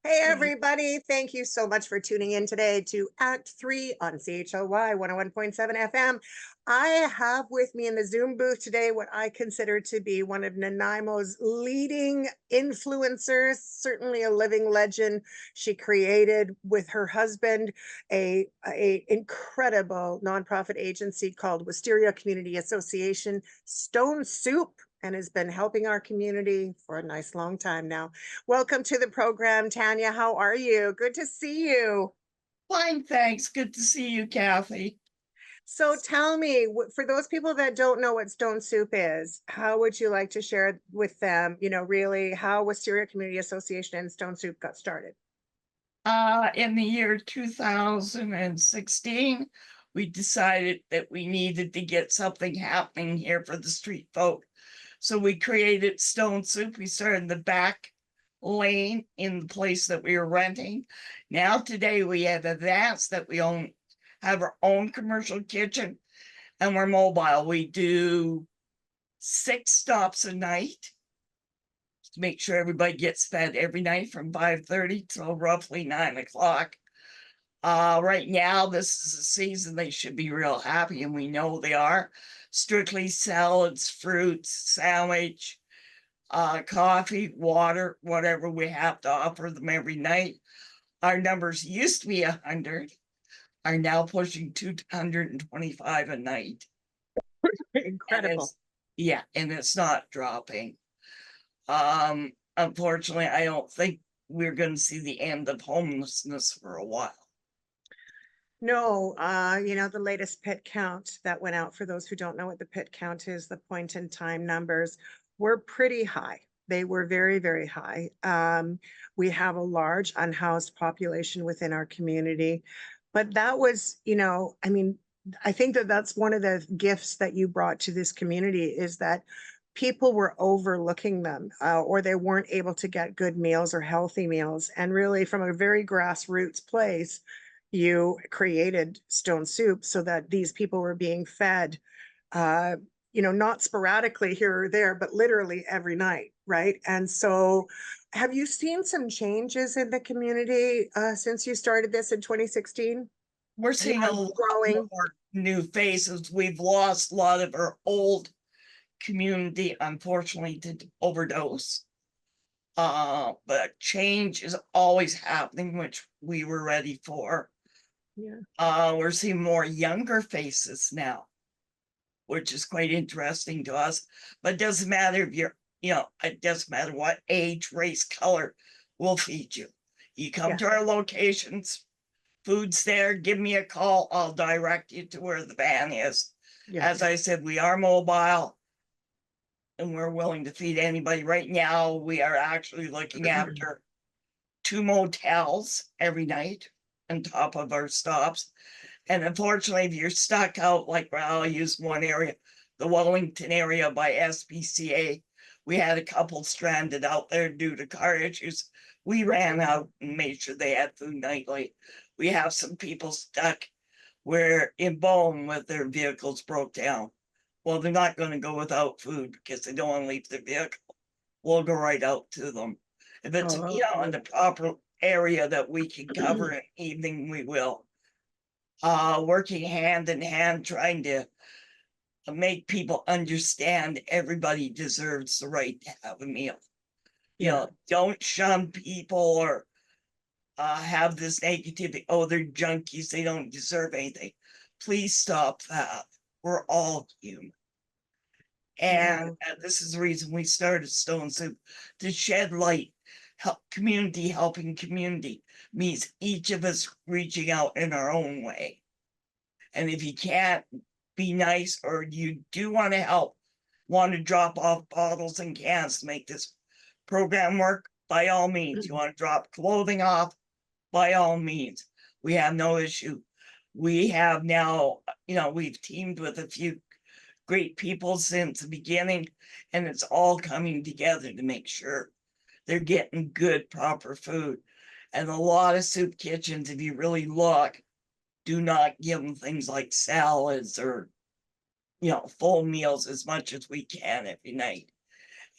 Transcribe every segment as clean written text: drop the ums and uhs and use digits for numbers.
Hey, everybody. Thank you so much for tuning in today to Act 3 on CHLY 101.7 FM. I have with me in the Zoom booth today what I consider to be one of Nanaimo's leading influencers, certainly a living legend. She created with her husband a incredible nonprofit agency called Wisteria Community Association, Stone Soup, and has been helping our community for a nice long time now. Welcome to the program, Tanya. How are you? Good to see you. Fine, thanks. Good to see you, Kathy. So tell me, for those people that don't know what Stone Soup is, how would you like to share with them, really how Wisteria Community Association and Stone Soup got started? In the year 2016, we decided that we needed to get something happening here for the street folk. So we created Stone Soup. We started in the back lane in the place that we were renting. Now today we have advanced that we have our own commercial kitchen, and we're mobile. We do 6 stops a night to make sure everybody gets fed every night from 5:30 till roughly 9 o'clock. Right now, this is a season they should be real happy, and we know they are. Strictly salads, fruits, sandwich, coffee, water, whatever we have to offer them every night. Our numbers used to be 100, are now pushing 225 a night. Incredible. And it's not dropping. Unfortunately, I don't think we're going to see the end of homelessness for a while. No, the latest pit count that went out, for those who don't know what the pit count is, the point in time numbers were pretty high. They were very, very high. We have a large unhoused population within our community, but that was, I think that that's one of the gifts that you brought to this community, is that people were overlooking them, or they weren't able to get good meals or healthy meals. And really, from a very grassroots place, you created Stone Soup so that these people were being fed, not sporadically here or there, but literally every night, right? And so, have you seen some changes in the community since you started this in 2016? We're seeing a lot Growing. more new faces. We've lost a lot of our old community, unfortunately, to overdose. But change is always happening, which we were ready for. Yeah. We're seeing more younger faces now, which is quite interesting to us. But it doesn't matter if it doesn't matter what age, race, color, we'll feed you. You come to our locations, food's there, give me a call, I'll direct you to where the van is. Yeah. As I said, we are mobile and we're willing to feed anybody. Right now, we are actually looking after 2 motels every night on top of our stops. And unfortunately, if you're stuck out, like, well, I'll use one area, the Wellington area by SPCA, we had a couple stranded out there due to car issues. We ran out and made sure they had food nightly. We have some people stuck where in Bone with their vehicles broke down. Well, they're not going to go without food because they don't want to leave their vehicle. We'll go right out to them. If it's in the proper area that we can cover in evening, we will. Working hand in hand, trying to make people understand everybody deserves the right to have a meal. Don't shun people or have this negativity. Oh, they're junkies, they don't deserve anything. Please stop that. We're all human. And this is the reason we started Stone Soup, to shed light. Community helping community means each of us reaching out in our own way. And if you can't be nice, or you do want to help, want to drop off bottles and cans to make this program work, by all means. You want to drop clothing off, by all means. We have no issue. We have now, we've teamed with a few great people since the beginning, and it's all coming together to make sure they're getting good, proper food. And a lot of soup kitchens, if you really look, do not give them things like salads or, full meals as much as we can every night.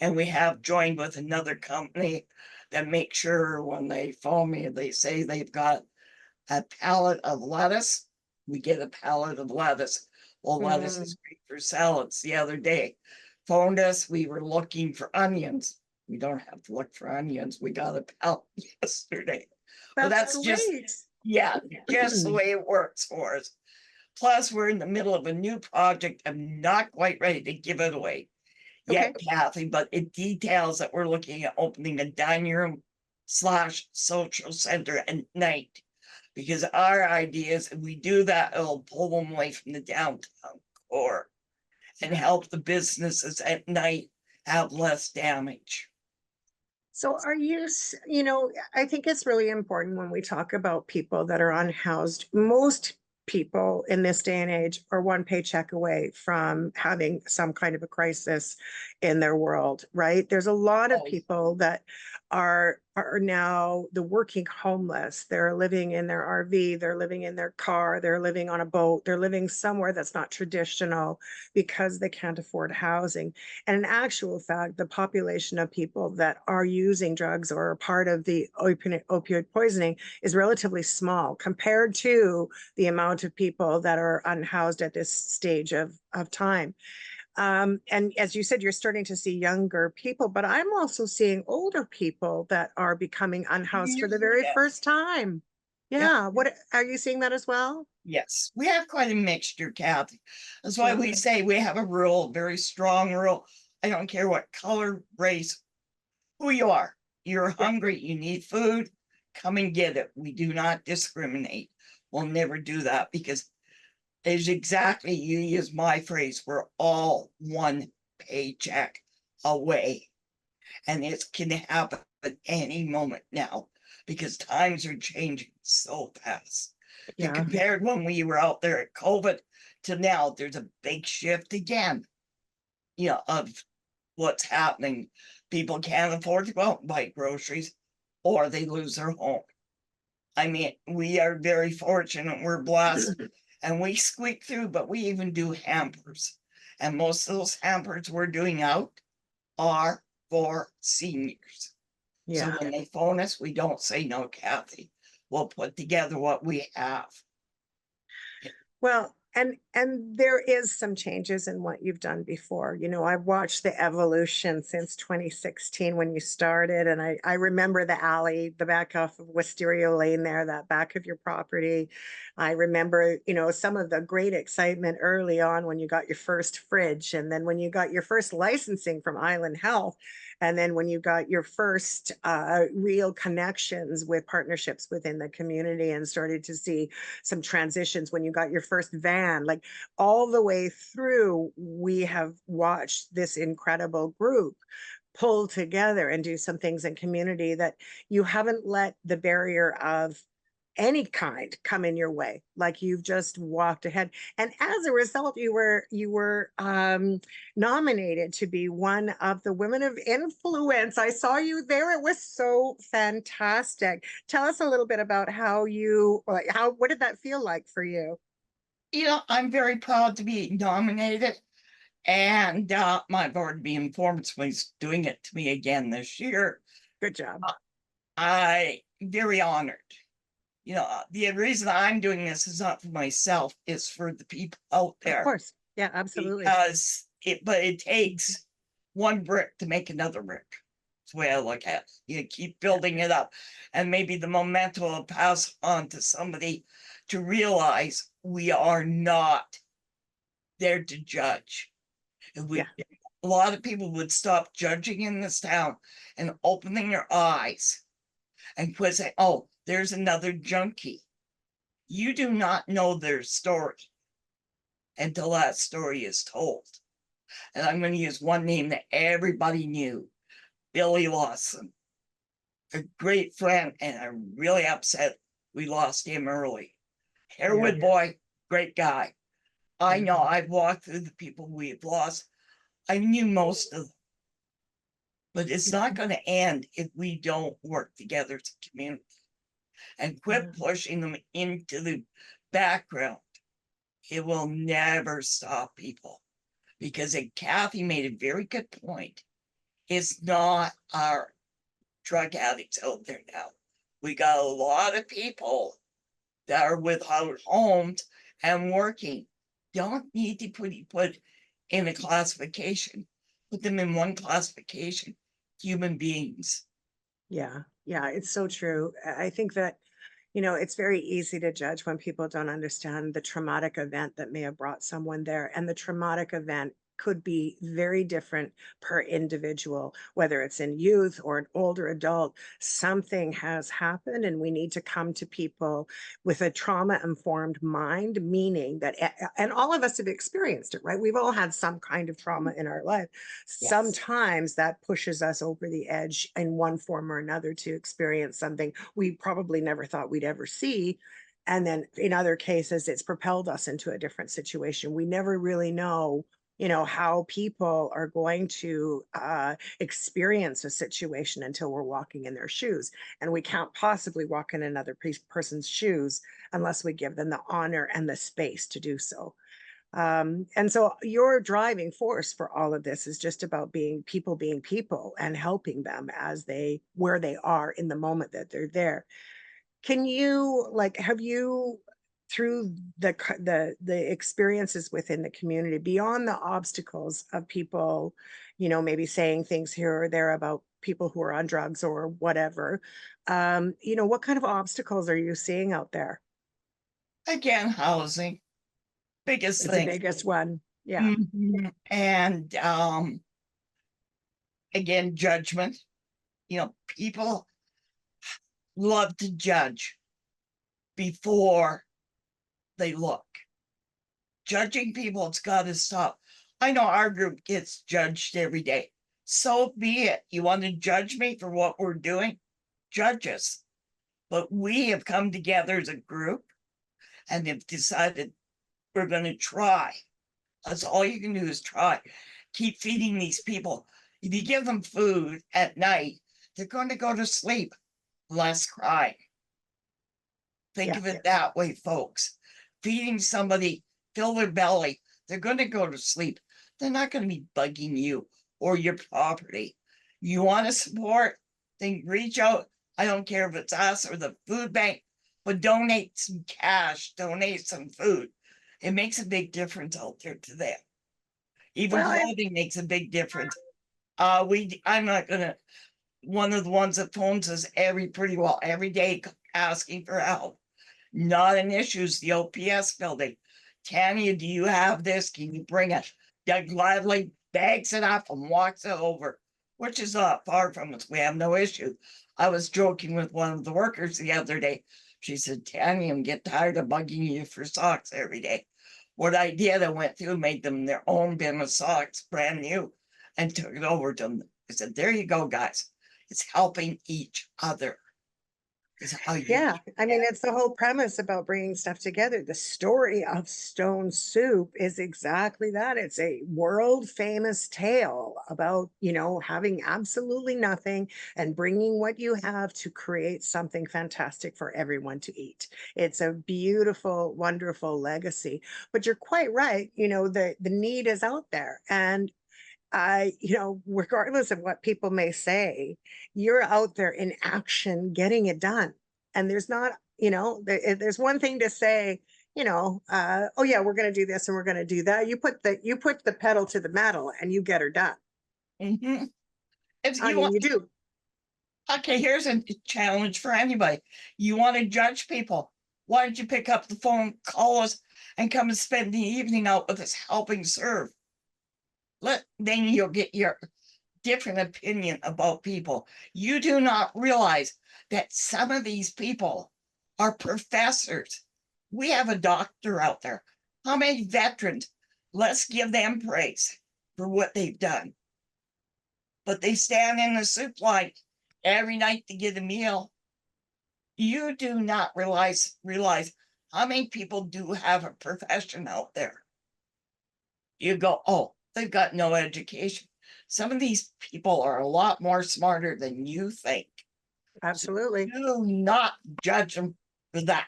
And we have joined with another company that make sure when they phone me, they say they've got a pallet of lettuce. We get a pallet of lettuce. Well, lettuce is great for salads. The other day, phoned us. We were looking for onions. We don't have to look for onions. We got a pallet yesterday. But that's just, great. yeah, just the way it works for us. Plus, we're in the middle of a new project. I'm not quite ready to give it away yet, Okay. Kathy, but it details that we're looking at opening a dining room / social center at night. Because our idea is if we do that, it'll pull them away from the downtown core and help the businesses at night have less damage. So are you, I think it's really important when we talk about people that are unhoused. Most people in this day and age are one paycheck away from having some kind of a crisis in their world, right? There's a lot of Oh, people that are now the working homeless. They're living in their RV, they're living in their car, they're living on a boat, they're living somewhere that's not traditional because they can't afford housing. And in actual fact, the population of people that are using drugs or are part of the opioid poisoning is relatively small compared to the amount of people that are unhoused at this stage of time. And as you said, you're starting to see younger people, but I'm also seeing older people that are becoming unhoused for the very yes. first time. Yeah. Yeah. What are you seeing that as well? Yes, we have quite a mixture, Kathy. That's why we Yeah. say we have a rule, very strong rule. I don't care what color, race, who you are. You're Yeah. hungry, you need food, come and get it. We do not discriminate. We'll never do that because it's exactly, you use my phrase, we're all one paycheck away. And it can happen at any moment now because times are changing so fast. And Yeah. compared when we were out there at COVID to now, there's a big shift again, of what's happening. People can't afford to go out and buy groceries or they lose their home. I mean, we are very fortunate. We're blessed and we squeak through, but we even do hampers. And most of those hampers we're doing out are for seniors. So Yeah. when they phone us, we don't say no, Kathy. We'll put together what we have. Well, and there is some changes in what you've done before. I've watched the evolution since 2016 when you started, and I remember the alley, the back off of Wisteria Lane there, that back of your property. I remember, some of the great excitement early on when you got your first fridge, and then when you got your first licensing from Island Health, and then when you got your first real connections with partnerships within the community and started to see some transitions when you got your first van, like all the way through, we have watched this incredible group pull together and do some things in community that you haven't let the barrier of any kind come in your way. Like you've just walked ahead, and as a result you were nominated to be one of the women of influence. I saw you there. It was so fantastic. Tell us a little bit about what did that feel like for you? I'm very proud to be nominated and my board be informed so he's doing it to me again this year. Good job. I very honored. The reason I'm doing this is not for myself, it's for the people out Of there. course. Yeah, absolutely. Because it takes one brick to make another brick. That's the way I look at it. You keep building it up, and maybe the momentum will pass on to somebody to realize we are not there to judge. If we, Yeah. a lot of people would stop judging in this town and opening their eyes and quit saying, "Oh, there's another junkie." You do not know their story until that story is told. And I'm going to use one name that everybody knew, Billy Lawson, a great friend, and I'm really upset we lost him early. Harewood boy, great guy. I know I've walked through the people we've lost. I knew most of them, but it's not going to end if we don't work together as a community and quit pushing them into the background. It will never stop people because Kathy made a very good point. It's not our drug addicts out there now. We got a lot of people that are without homes and working. Don't need to put in a classification. Put them in one classification. Human beings. Yeah, yeah, it's so true. I think that, it's very easy to judge when people don't understand the traumatic event that may have brought someone there. And the traumatic event could be very different per individual, whether it's in youth or an older adult. Something has happened, and we need to come to people with a trauma informed mind, meaning that, and all of us have experienced it, right? We've all had some kind of trauma in our life. Yes. Sometimes that pushes us over the edge in one form or another to experience something we probably never thought we'd ever see. And then in other cases, it's propelled us into a different situation. We never really know, how people are going to experience a situation until we're walking in their shoes. And we can't possibly walk in another person's shoes unless we give them the honor and the space to do so. And so your driving force for all of this is just about being people and helping them where they are in the moment that they're there. Can you, like, have you, through the experiences within the community, beyond the obstacles of people, maybe saying things here or there about people who are on drugs or whatever, what kind of obstacles are you seeing out there? Again, housing. Biggest It's the thing. biggest one. Yeah. And again, judgment. People love to judge before they look. Judging people, it's got to stop. I know our group gets judged every day. So be it. You want to judge me for what we're doing? Judge us. But we have come together as a group and have decided we're going to try. That's all you can do is try. Keep feeding these people. If you give them food at night, they're going to go to sleep, less crying. Think Yeah. of it that way, folks. Feeding somebody, fill their belly, they're going to go to sleep. They're not going to be bugging you or your property. You want to support, then reach out. I don't care if it's us or the food bank, but donate some cash, donate some food. It makes a big difference out there to them. Even Well, clothing makes a big difference. I'm not gonna, one of the ones that phones us pretty well every day asking for help. Not an issue is the OPS building. Tanya, do you have this? Can you bring it? Doug gladly bags it up and walks it over, which is not far from us. We have no issue. I was joking with one of the workers the other day. She said, Tanya, I'm getting tired of bugging you for socks every day. What I did, I went through, made them their own bin of socks, brand new, and took it over to them. I said, there you go, guys. It's helping each other. Is how you. yeah, I mean, it's the whole premise about bringing stuff together. The story of Stone Soup is exactly that. It's a world famous tale about, having absolutely nothing and bringing what you have to create something fantastic for everyone to eat. It's a beautiful, wonderful legacy. But you're quite right. The need is out there. And regardless of what people may say, you're out there in action getting it done. And there's not, there's one thing to say, oh yeah, we're going to do this and we're going to do that. You put the pedal to the metal and you get her done. Mhm. If I you mean, want, you do. okay, here's a challenge for anybody. You want to judge people? Why don't you pick up the phone, call us, and come and spend the evening out with us helping serve? Then you'll get your different opinion about people. You do not realize that some of these people are professors. We have a doctor out there. How many veterans? Let's give them praise for what they've done. But they stand in the soup line every night to get a meal. You do not realize how many people do have a profession out there. You go, oh, they've got no education. Some of these people are a lot more smarter than you think. Absolutely. Do not judge them for that,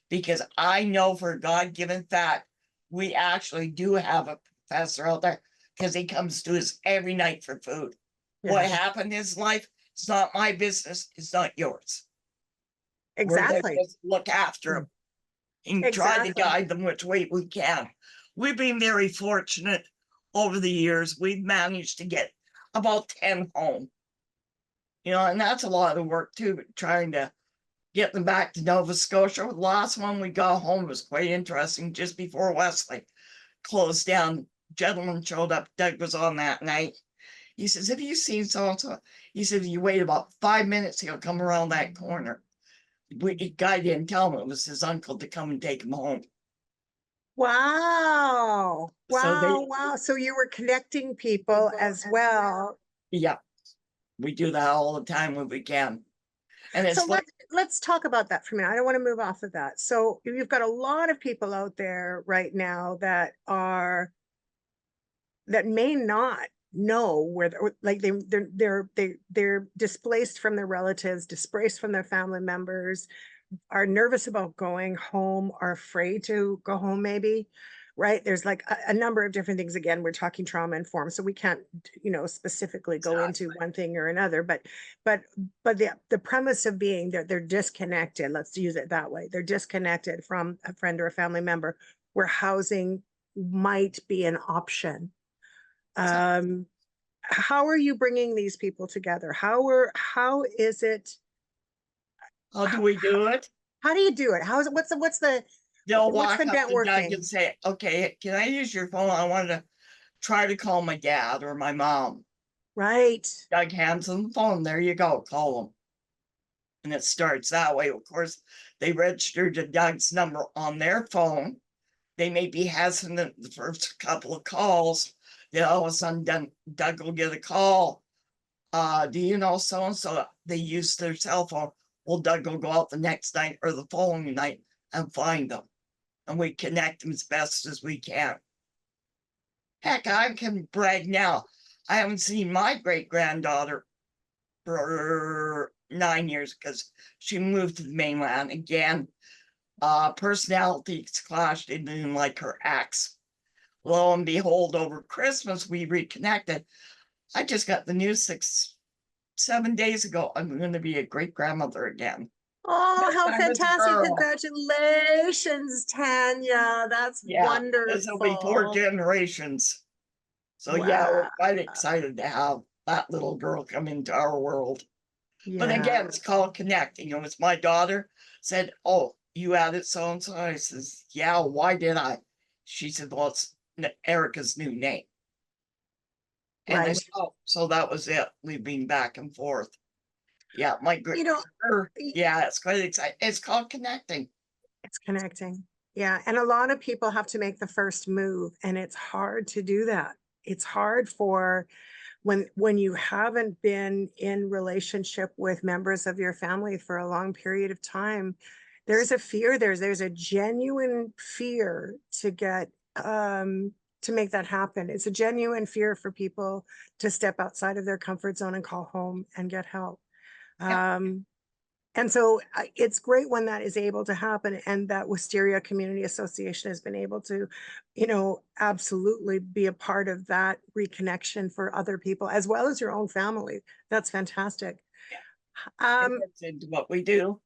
because I know for a God-given fact, we actually do have a professor out there because he comes to us every night for food. What Yeah. happened in his life? It's not my business. It's not yours. We're there Exactly. to look after them and try to Exactly. guide them which way we can. We've been very fortunate over the years. We've managed to get about 10 home. And that's a lot of work too, trying to get them back to Nova Scotia. The last one we got home was quite interesting, just before Wesley closed down. Gentleman showed up, Doug was on that night. He says, have you seen so-and-so? He said, you wait about 5 minutes, he'll come around that corner. The guy didn't tell him it was his uncle to come and take him home. Wow. So they, Wow. So you were connecting people as well. yeah, we do that all the time when we can. And it's So let's talk about that for a minute. I don't want to move off of that. So you've got a lot of people out there right now that may not know where like they're displaced from their relatives, displaced from their family members, are nervous about going home, are afraid to go home maybe, right? There's like a number of different things. Again, we're talking trauma informed, so we can't, specifically go into one thing or another, but the premise of being that they're disconnected, let's use it that way, they're disconnected from a friend or a family member where housing might be an option. How are you bringing these people together? How is it? How do we do it? How do you do it? What's the They'll walk up to Doug networking? and say, okay, can I use your phone? I wanted to try to call my dad or my mom. Right. Doug hands them the phone. There you go. Call them. And it starts that way. Of course, they register to Doug's number on their phone. They may be hesitant the first couple of calls. Then all of a sudden, Doug will get a call. Do you know so-and-so? They use their cell phone. Well, Doug will go out the next night or the following night and find them. And we connect them as best as we can. Heck, I can brag now. I haven't seen my great-granddaughter for 9 years because she moved to the mainland again. Personalities clashed, didn't like her ex. Lo and behold, over Christmas, we reconnected. I just got the news 7 days ago. I'm going to be a great-grandmother again. Oh, how fantastic. Girl. Congratulations, Tanya. That's wonderful. This will be 4 generations. So yeah, we're quite excited to have that little girl come into our world. But again, it's called connecting. It was my daughter said, oh, you added so-and-so. I says, yeah, why did I? She said, well, it's Erica's new name. And I said, oh, so that was it. We've been back and forth. Yeah, my great, yeah, it's quite exciting. It's called connecting. It's connecting. Yeah. And a lot of people have to make the first move, and it's hard to do that. It's hard for when you haven't been in relationship with members of your family for a long period of time. There's a fear, there's a genuine fear to get to make that happen. It's a genuine fear for people to step outside of their comfort zone and call home and get help. And so it's great when that is able to happen, and that Wisteria Community Association has been able to, absolutely be a part of that reconnection for other people as well as your own family. That's fantastic. It's into what we do.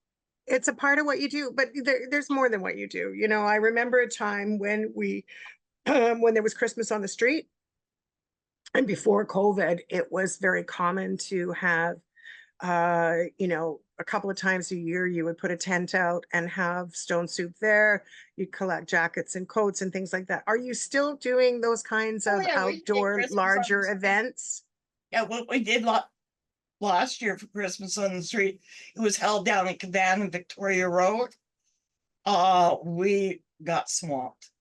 It's a part of what you do, but there's more than what you do. I remember a time when when there was Christmas on the street, and before COVID, it was very common to have a couple of times a year, you would put a tent out and have stone soup there. You'd collect jackets and coats and things like that. Are you still doing those kinds of outdoor larger events? Yeah, what we did last year for Christmas on the street, it was held down in Cavan Victoria Road. We got swamped.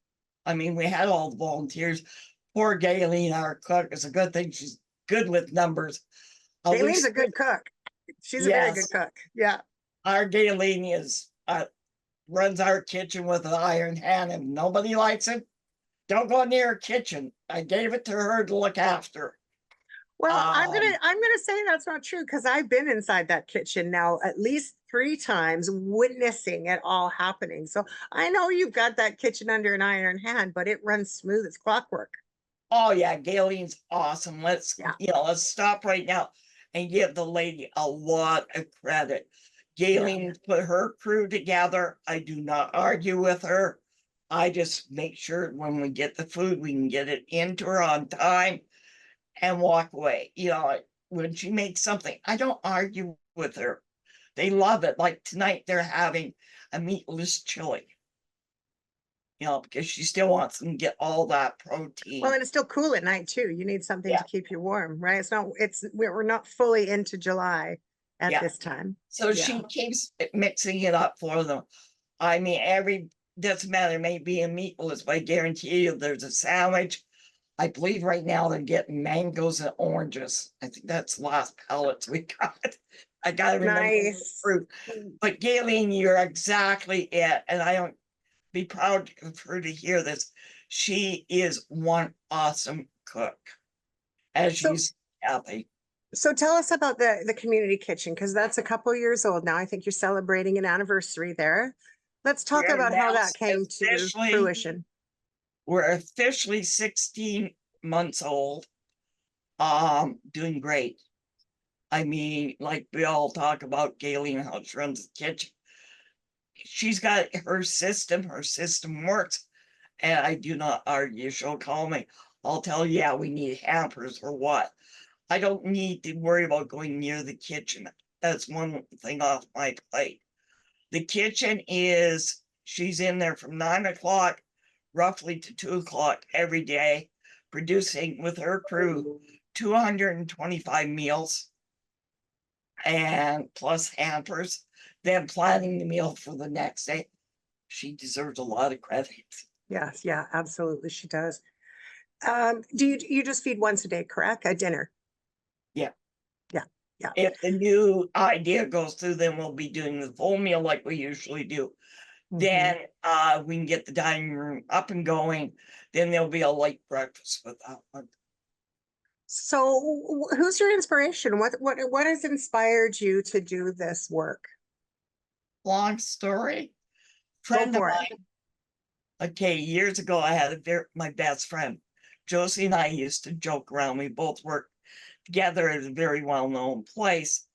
I mean, we had all the volunteers. Poor Gayleen, our cook, is a good thing. She's good with numbers. Gayleen's a good cook. She's a very good cook. Yeah. Our Gayleen is runs our kitchen with an iron hand, and nobody likes it. Don't go near her kitchen. I gave it to her to look after. Well, I'm gonna say that's not true, because I've been inside that kitchen now at least 3 times, witnessing it all happening. So I know you've got that kitchen under an iron hand, but it runs smooth as clockwork. Oh yeah, Gayleen's awesome. Let's stop right now and give the lady a lot of credit. Galen put her crew together. I do not argue with her. I just make sure when we get the food, we can get it into her on time and walk away. You know, when she makes something, I don't argue with her. They love it. Like tonight, they're having a meatless chili. You know, because she still wants them to get all that protein. Well, and it's still cool at night too. You need something Yeah. to keep you warm, right? We're not fully into July at Yeah. this time. So she keeps mixing it up for them. I mean, doesn't matter, maybe a meatless, but I guarantee you there's a sandwich. I believe right now they're getting mangoes and oranges. I think that's the last pallets we got. I gotta remember the Nice. fruit. But Galen, you're exactly it. And I don't be proud of her to hear this. She is one awesome cook. As So- you see, Kathy. So tell us about the community kitchen, because that's a couple years old now. I think you're celebrating an anniversary there. Let's talk We're about how now that came to officially- fruition. We're officially 16 months old. Doing great. I mean, like we all talk about Galen, how she runs the kitchen. She's got her system works, and I do not argue. She'll call me. I'll tell you, yeah, we need hampers or what. I don't need to worry about going near the kitchen. That's one thing off my plate. The kitchen is, she's in there from 9 o'clock roughly to 2 o'clock every day, producing with her crew 225 meals and plus hampers, then planning the meal for the next day. She deserves a lot of credit. Yes, yeah, absolutely. She does. Do you just feed once a day, correct? At dinner? Yeah. Yeah, yeah. If the new idea goes through, then we'll be doing the full meal like we usually do. Mhm. Then we can get the dining room up and going. Then there'll be a light breakfast with that one. So who's your inspiration? What has inspired you to do this work? Long story. Go Friend of for it. mine. Okay, years ago, I had my best friend, Josie, and I used to joke around. We both worked together at a very well-known place.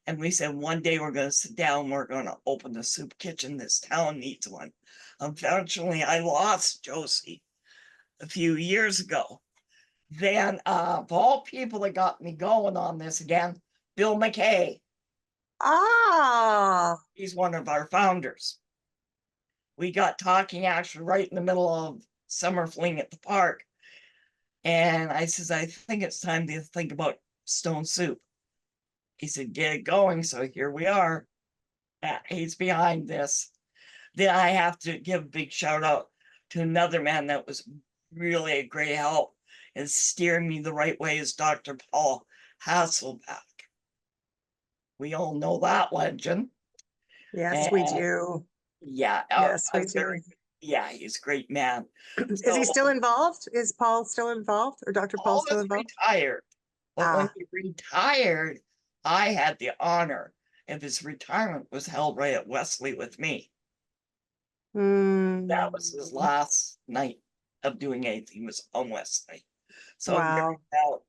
And we said, one day we're going to sit down, we're going to open a soup kitchen. This town needs one. Unfortunately, I lost Josie a few years ago. Then, of all people that got me going on this again, Bill McKay. Ah, He's one of our founders. We got talking actually right in the middle of summer fling at the park. And I says, I think it's time to think about stone soup. He said, get it going. So here we are. He's behind this. Then I have to give a big shout out to another man that was really a great help and steering me the right way is Dr. Paul Hasselbeck. We all know that legend. yes, we And do. yeah, Yes, we do. yeah, he's a great man. Is he still involved? Is Paul still involved, or Dr. Paul Paul still is involved? retired. But when Ah, he retired, I had the honor of his retirement was held right at Wesley with me. That was his last night of doing anything was on Wesley. So I'm very wow. proud.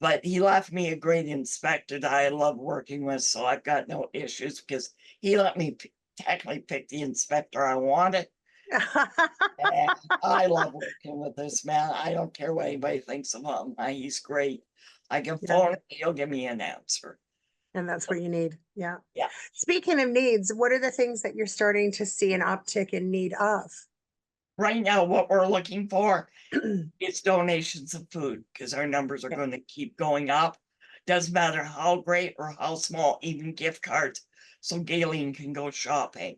But he left me a great inspector that I love working with, so I've got no issues because he let me technically pick the inspector I wanted. And I love working with this man. I don't care what anybody thinks of him. He's great. I can Yeah. phone him, he'll give me an answer. And that's what you need. Yeah. Yeah. Speaking of needs, what are the things that you're starting to see an uptick in need of? Right now, what we're looking for is donations of food because our numbers are going to keep going up. Doesn't matter how great or how small, even gift cards, so Galen can go shopping.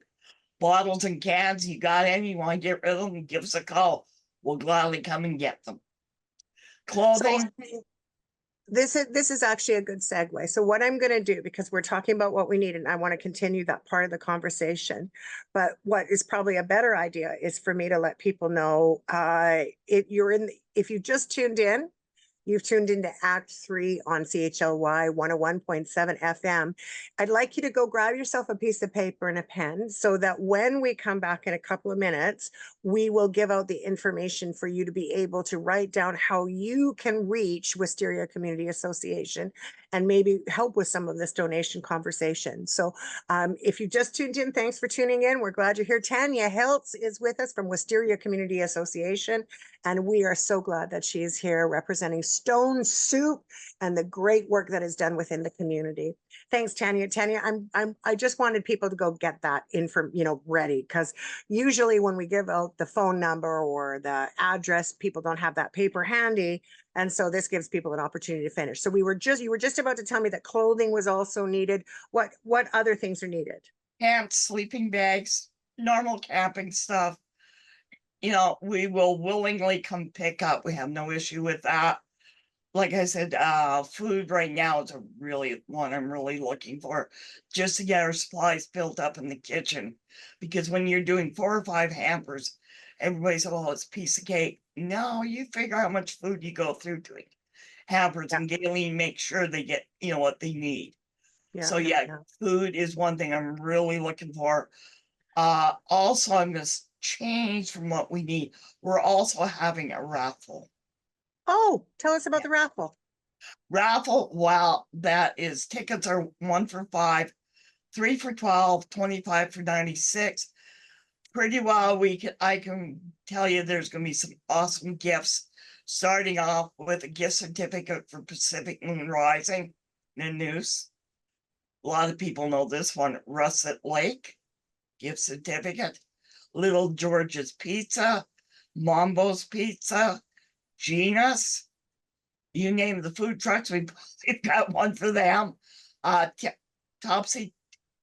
Bottles and cans, you got any? You want to get rid of them? Give us a call. We'll gladly come and get them. Clothing. So this is actually a good segue. So what I'm going to do, because we're talking about what we need, and I want to continue that part of the conversation, but what is probably a better idea is for me to let people know, if you just tuned in, You've tuned into Act 3 on CHLY 101.7 FM. I'd like you to go grab yourself a piece of paper and a pen so that when we come back in a couple of minutes, we will give out the information for you to be able to write down how you can reach Wisteria Community Association and maybe help with some of this donation conversation. So if you just tuned in, thanks for tuning in. We're glad you're here. Tanya Hiltz is with us from Wisteria Community Association, and we are so glad that she is here representing Stone Soup and the great work that is done within the community. Thanks, Tanya. Tanya, I just wanted people to go get that info, ready, because usually when we give out the phone number or the address, people don't have that paper handy. And so this gives people an opportunity to finish. So you were just about to tell me that clothing was also needed. What other things are needed? Pants, sleeping bags, normal camping stuff. We will willingly come pick up. We have no issue with that. Like I said, food right now is really one I'm really looking for, just to get our supplies built up in the kitchen. Because when you're doing 4 or 5 hampers, everybody says, "Oh, it's a piece of cake." No, you figure how much food you go through doing hampers, Yeah. and Galen makes sure they get, what they need. Yeah, So yeah, food is one thing I'm really looking for. Also, I'm going to change from what we need. We're also having a raffle. Oh, tell us about the raffle. Wow, that is, tickets are 1 for $5, 3 for $12, 25 for $96. Pretty well, I can tell you there's going to be some awesome gifts, starting off with a gift certificate for Pacific Moon Rising in Noose. A lot of people know this one. Russet Lake gift certificate, Little George's Pizza, Mambo's Pizza, Gina's. You name the food trucks, we've got one for them. Topsy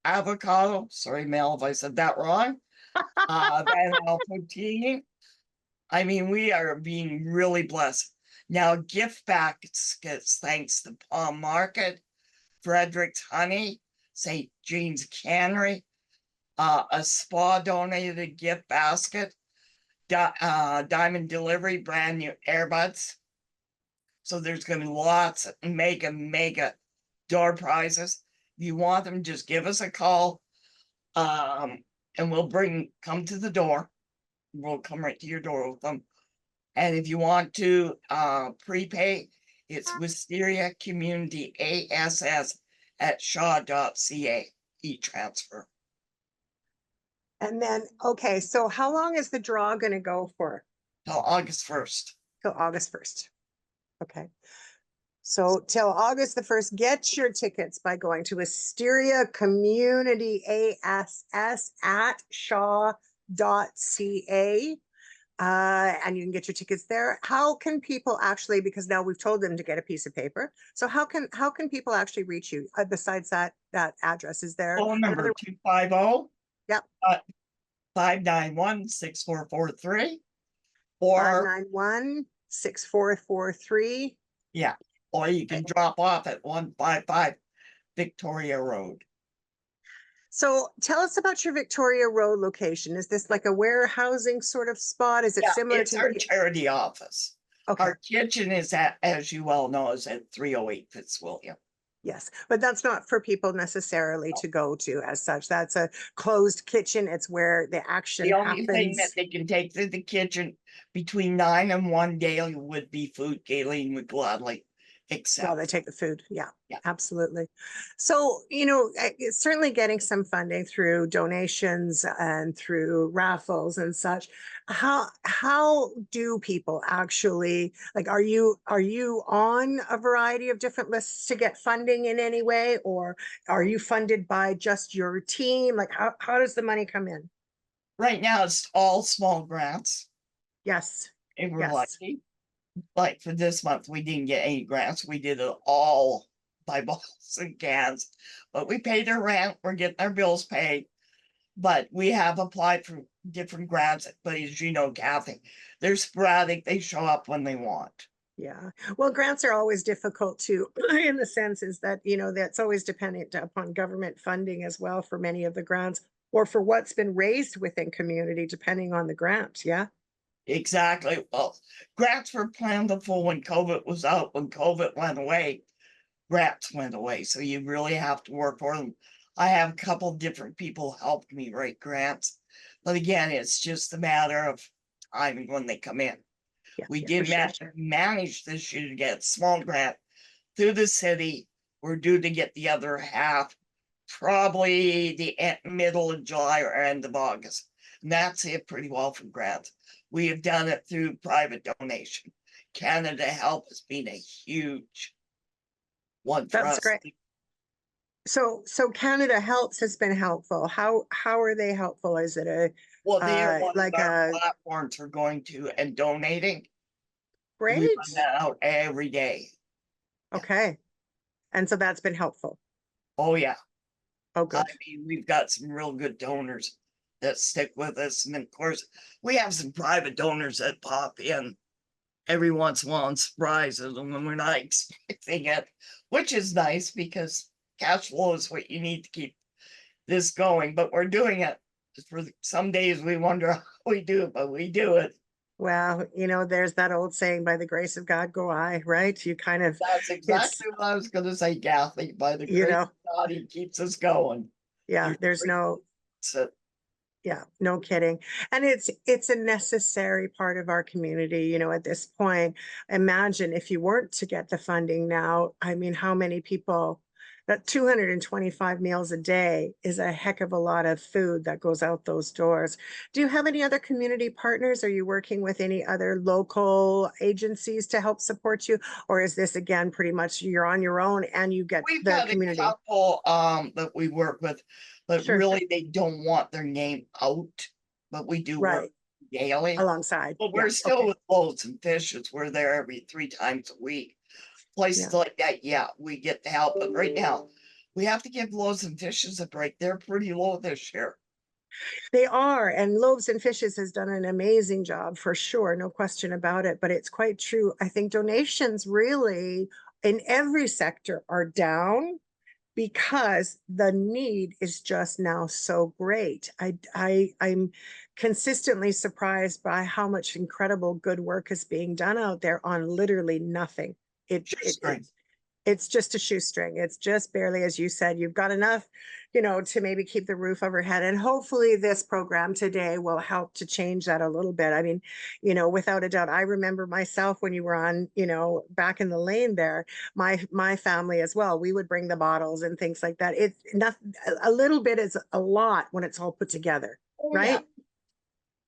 Avocado, sorry Mel if I said that wrong. Van Alpotini. I mean, we are being really blessed. Now, gift baskets, thanks to Palm Market, Frederick's Honey, St. Jean's Cannery, a spa donated a gift basket, Diamond Delivery, brand new earbuds. So there's going to be lots of mega door prizes. If you want them, just give us a call, and we'll come to the door. We'll come right to your door with them. And if you want to prepay, it's Wisteria Community ASS at shaw.ca, e-transfer. And then, okay, so how long is the draw going to go for? Till August 1st. Till August 1st. Okay. So till August the 1st, get your tickets by going to Wisteria Community ASS at shaw.ca. And you can get your tickets there. How can people actually, because now we've told them to get a piece of paper. So how can people actually reach you besides that address? Is there phone number? 250. Yep. 591-6443. Or 591-6443. Yeah. Or you can drop off at 155 Victoria Road. So tell us about your Victoria Road location. Is this like a warehousing sort of spot? Is it similar it's to our charity office? Okay. Our kitchen is at, as you well know, is at 308 Fitzwilliam. Yes, but that's not for people necessarily to go to as such. That's a closed kitchen. It's where the action The only thing that happens. they can take to the kitchen between 9 and 1 daily would be food. Galen would gladly accept. Well, they take the food. Yeah, Yeah. absolutely. So, it's certainly getting some funding through donations and through raffles and such. How do people actually, like, are you on a variety of different lists to get funding in any way, or are you funded by just your team? Like, how does the money come in? Right now, it's all small grants. Yes. And we're Yes. lucky. Like for this month, we didn't get any grants. We did it all by balls and cans, but we paid our rent. We're getting our bills paid. But we have applied for different grants. But as you know, Kathy, they're sporadic. They show up when they want. Yeah. Well, grants are always difficult too, in the sense is that, that's always dependent upon government funding as well for many of the grants, or for what's been raised within community, depending on the grant. Yeah. Exactly. Well, grants were plentiful when COVID was out. When COVID went away, grants went away. So you really have to work for them. I have a couple different people help me write grants. But again, it's just a matter of timing when they come in. Yeah, We yeah, did for sure. manage this year to get a small grant through the city. We're due to get the other half probably the middle of July or end of August. And that's it pretty well for grants. We have done it through private donation. Canada Help has been a huge one for That's us. great. So Canada Helps has been helpful. How are they helpful? Is it a Well, they are one of like our a platforms for going to and donating. We great? run that out every day. Okay. And so that's been helpful. Oh, yeah. Oh, I good. mean, we've got some real good donors that stick with us. And of course, we have some private donors that pop in every once in a while and surprises them when we're not expecting it, which is nice because cash flow is what you need to keep this going. But we're doing it. For some days we wonder how we do it, but we do it. Well, there's that old saying, by the grace of God go I, right? You kind of, That's it's, exactly what I was going to say, Kathy. By the you grace know, of God, he keeps us going. yeah, there's no, So, yeah, no kidding. And it's a necessary part of our community, at this point. Imagine if you weren't to get the funding now, I mean, how many people, that 225 meals a day is a heck of a lot of food that goes out those doors. Do you have any other community partners? Are you working with any other local agencies to help support you? Or is this again pretty much you're on your own and you get we've the got a community? couple that we work with, but Sure, really they don't want their name out. But we do work right, daily. alongside. But Yeah, we're still okay. with Loaves and Fishes. We're there every 3 times a week. Places Yeah. like that, yeah, we get the help. But right now, we have to give Loaves and Fishes a break. They're pretty low this year. They are, and Loaves and Fishes has done an amazing job for sure, no question about it. But it's quite true. I think donations really in every sector are down because the need is just now so great. I'm consistently surprised by how much incredible good work is being done out there on literally nothing. It, it, Shoestring. it it's just a shoestring. It's just barely, as you said, you've got enough, to maybe keep the roof overhead. And hopefully this program today will help to change that a little bit. I mean, without a doubt, I remember myself when you were on, back in the lane there, my family as well. We would bring the bottles and things like that. It's nothing, a little bit is a lot when it's all put together, Oh, yeah, right?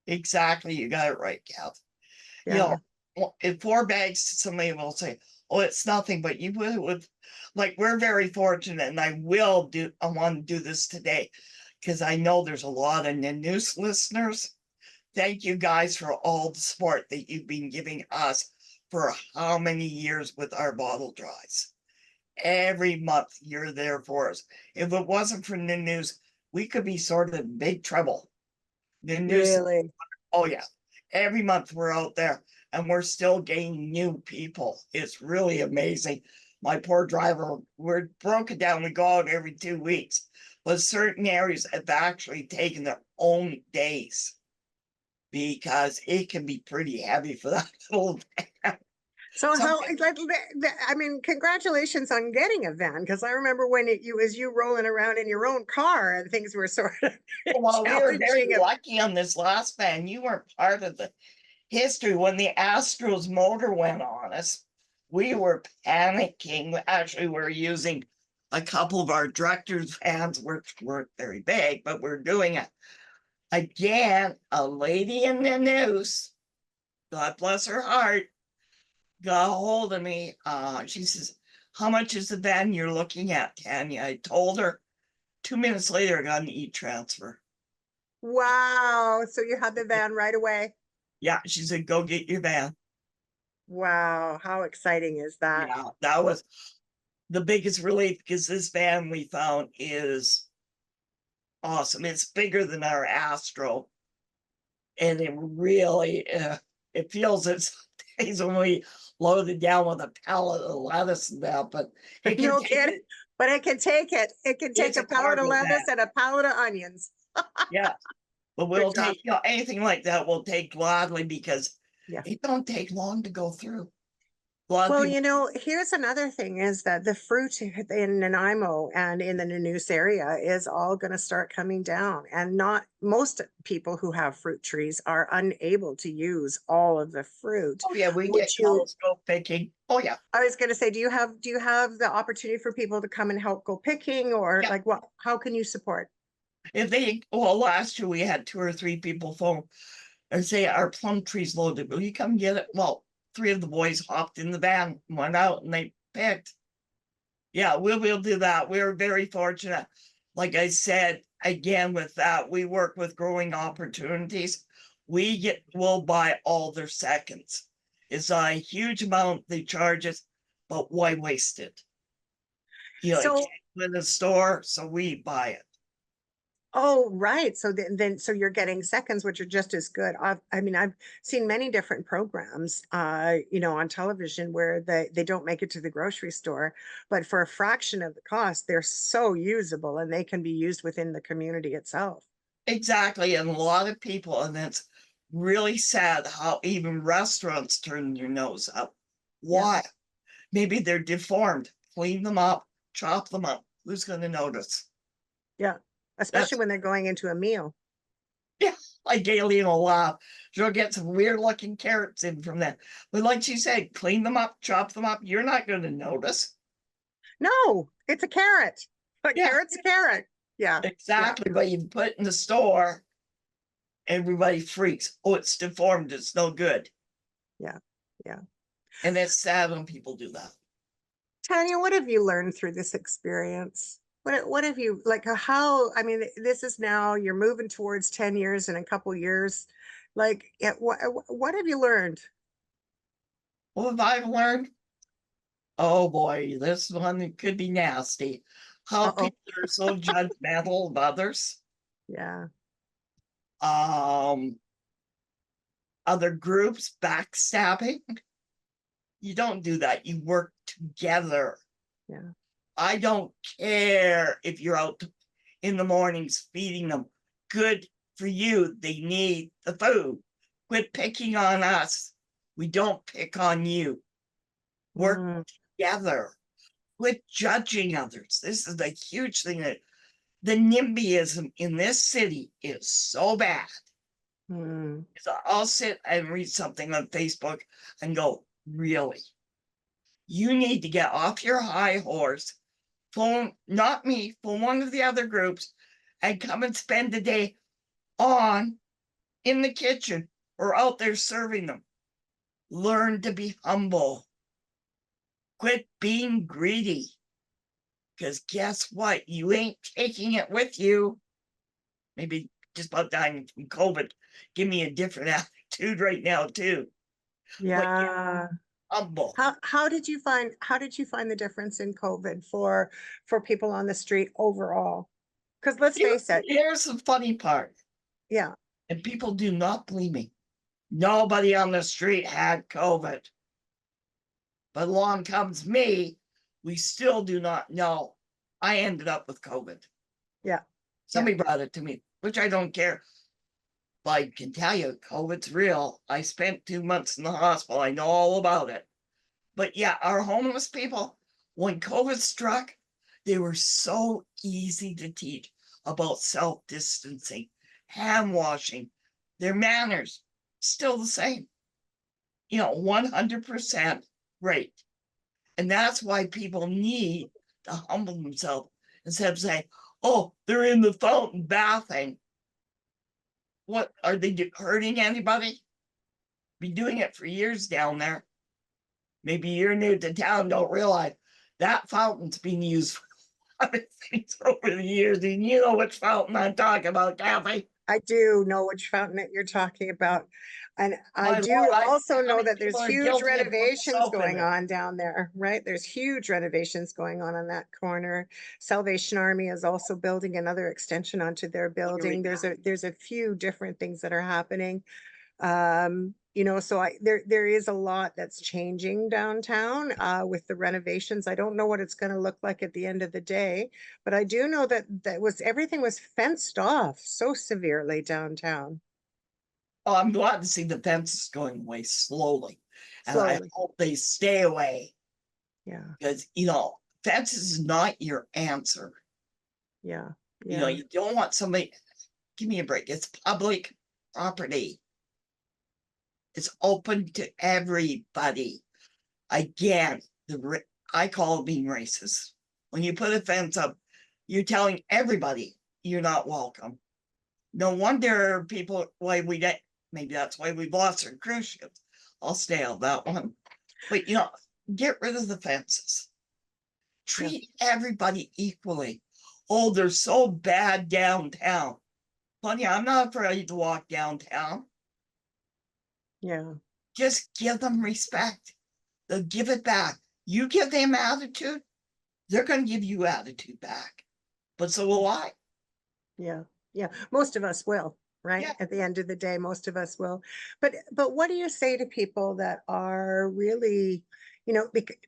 exactly. You got it right, Cal. You Yeah. know, if 4 bags, somebody will say, oh, it's nothing, but you would, like, we're very fortunate, and I want to do this today because I know there's a lot of news listeners. Thank you guys for all the support that you've been giving us for how many years with our bottle drives. Every month you're there for us. If it wasn't for the news, we could be sort of in big trouble. The news, Really. oh yeah, every month we're out there and we're still gaining new people. It's really amazing. My poor driver, we're broken down. We go out every 2 weeks, but certain areas have actually taken their own days because it can be pretty heavy for that little van. So how, Something, I mean, congratulations on getting a van, because I remember when it was you rolling around in your own car and things were sort of well, we were very challenging. lucky on this last van. You weren't part of the history when the Astros motor went on us. We were panicking. Actually, we're using a couple of our director's vans, which weren't very big, but we're doing it. Again, a lady in the news, God bless her heart, got a hold of me. She says, how much is the van you're looking at, Tanya? I told her. 2 minutes later, I got an e-transfer. Wow. So you had the van right away. Yeah, she said, go get your van. Wow. How exciting is that? Yeah, that was the biggest relief because this van we found is awesome. It's bigger than our Astro, and it really it feels it's days when we load it down with a pallet of lettuce and that, but it can No take kidding. it. But it can take it. It can take It's a a pallet of cargo lettuce van. and a pallet of onions. Yeah, but Good we'll job. take anything like that. We'll take gladly because Yeah. It don't take long to go through. A lot of Well, people, here's another thing is that the fruit in Nanaimo and in the Nanus area is all going to start coming down. And not most people who have fruit trees are unable to use all of the fruit. oh yeah, we Would get you, calls go picking. Oh yeah, I was going to say, do you have the opportunity for people to come and help go picking, or yeah. like what, how can you support? If they, well, last year we had 2 or 3 people phone and say our plum tree's loaded. Will you come get it? Well, 3 of the boys hopped in the van, went out, and they picked. Yeah, we'll do that. We're very fortunate. Like I said, again, with that, we work with growing opportunities. We'll buy all their seconds. It's a huge amount they charge us, but why waste it? You know, it So, can't go in the store, so we buy it. oh, right. So so you're getting seconds, which are just as good. I've seen many different programs, on television where they don't make it to the grocery store, but for a fraction of the cost, they're so usable and they can be used within the community itself. Exactly. And a lot of people, and it's really sad how even restaurants turn their nose up. Yeah, Why? Maybe they're deformed. Clean them up, chop them up. Who's going to notice? yeah. Especially That's, when they're going into a meal. yeah, like Galen will laugh. She'll get some weird looking carrots in from that. But like she said, clean them up, chop them up. You're not going to notice. No, it's a carrot. A Yeah, carrot's a carrot. Yeah, yeah, exactly. But you put in the store, everybody freaks. Oh, it's deformed. It's no good. yeah, yeah. And it's sad when people do that. Tanya, what have you learned through this experience? What have you like how, I mean, this is now you're moving towards 10 years in a couple years. Like what have you learned? What have I learned? Oh boy, this one could be nasty. How Uh-oh. people are so judgmental of others. Yeah. Um, Other groups backstabbing. You don't do that. You work together. Yeah. I don't care if you're out in the mornings feeding them. Good for you. They need the food. Quit picking on us. We don't pick on you. Work Mm, together. Quit judging others. This is the huge thing that the NIMBYism in this city is so bad. mm, So I'll sit and read something on Facebook and go, really? You need to get off your high horse, phone, not me, phone one of the other groups, and come and spend the day on in the kitchen or out there serving them. Learn to be humble. Quit being greedy. Because guess what? You ain't taking it with you. Maybe just about dying from COVID. Give me a different attitude right now, too. But yeah, yeah. humble. How did you find the difference in COVID for people on the street overall? Because let's face it, Here's the funny part, yeah, and people do not believe me. Nobody on the street had COVID. But along comes me. We still do not know. I ended up with COVID. yeah, yeah, Somebody brought it to me, which I don't care. But I can tell you, COVID's real. I spent 2 months in the hospital. I know all about it. But yeah, our homeless people, when COVID struck, they were so easy to teach about self distancing, hand washing, their manners, still the same, 100% great. And that's why people need to humble themselves instead of saying, oh, they're in the fountain bathing. What are they hurting anybody? Be doing it for years down there. Maybe you're new to town, don't realize that fountain's been used for other things over the years. And you know which fountain I'm talking about, Kathy. I do know which fountain that you're talking about. And I My Lord, do I also how know many that there's people are huge guilty of putting renovations soap in going it. on down there, right? There's huge renovations going on that corner. Salvation Army is also building another extension onto their building. There's a few different things that are happening. So there is a lot that's changing downtown with the renovations. I don't know what it's going to look like at the end of the day, but I do know that everything was fenced off so severely downtown. Oh, I'm glad to see the fences going away slowly. And I slowly. hope they stay away Yeah, because, you know, fences is not your answer. yeah, You know, yeah, you don't want somebody, give me a break. It's public property. It's open to everybody. Again, I call it being racist. When you put a fence up, you're telling everybody you're not welcome. No wonder people, why we get, maybe that's why we've lost our cruise ships. I'll stay on that one. But, you know, get rid of the fences. yeah, Treat everybody equally. Oh, they're so bad downtown. Funny, I'm not afraid to walk downtown. yeah. Just give them respect. They'll give it back. You give them attitude, they're going to give you attitude back. But so will I. Yeah, yeah. Most of us will, right? Yeah. At the end of the day, most of us will. But what do you say to people that are really,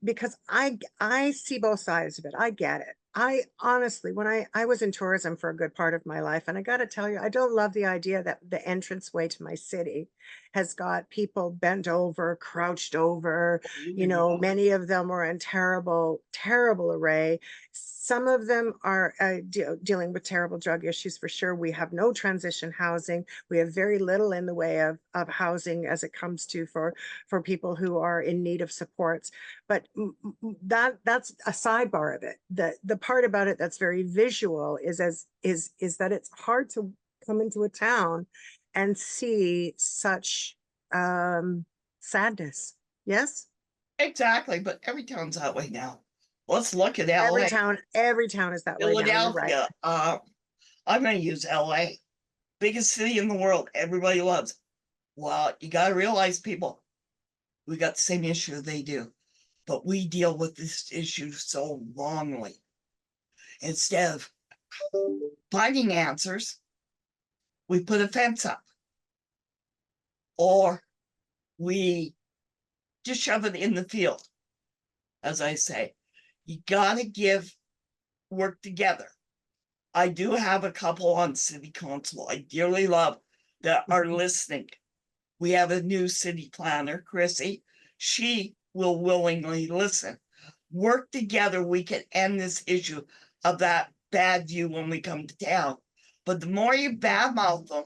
because I see both sides of it. I get it. I honestly, when I was in tourism for a good part of my life, and I got to tell you, I don't love the idea that the entranceway to my city has got people bent over, crouched over. Many of them were in terrible, terrible array. Some of them are dealing with terrible drug issues for sure. We have no transition housing. We have very little in the way of housing as it comes to for people who are in need of supports. But that's a sidebar of it. The part about it that's very visual is that it's hard to come into a town and see such sadness. Yes, Exactly. But every town's that way now. Let's look at LA. every town is that way now. You're right. Philadelphia. I'm going to use LA. Biggest city in the world. Everybody loves. Well, you got to realize, people, we got the same issue they do, but we deal with this issue so wrongly. Instead of finding answers, we put a fence up, or we just shove it in the field. As I say, you got to work together. I do have a couple on city council I dearly love that are listening. We have a new city planner, Chrissy. She will willingly listen. Work together, we can end this issue of that bad view when we come to town. But the more you badmouth them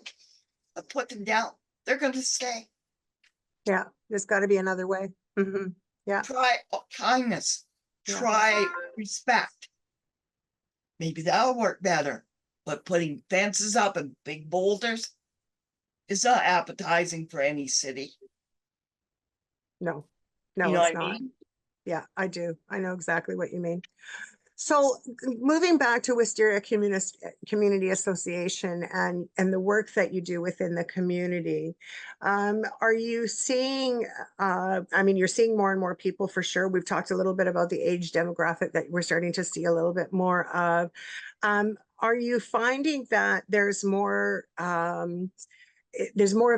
and put them down, they're going to stay. Yeah, there's got to be another way. Yeah, Try kindness, yeah, try respect. Maybe that'll work better. But putting fences up and big boulders is not appetizing for any city. no, You no, know it's what I not. mean? Yeah, I do. I know exactly what you mean. So moving back to Wisteria Community Association and the work that you do within the community, are you seeing, I mean, you're seeing more and more people for sure. We've talked a little bit about the age demographic that we're starting to see a little bit more of. Are you finding that there's more of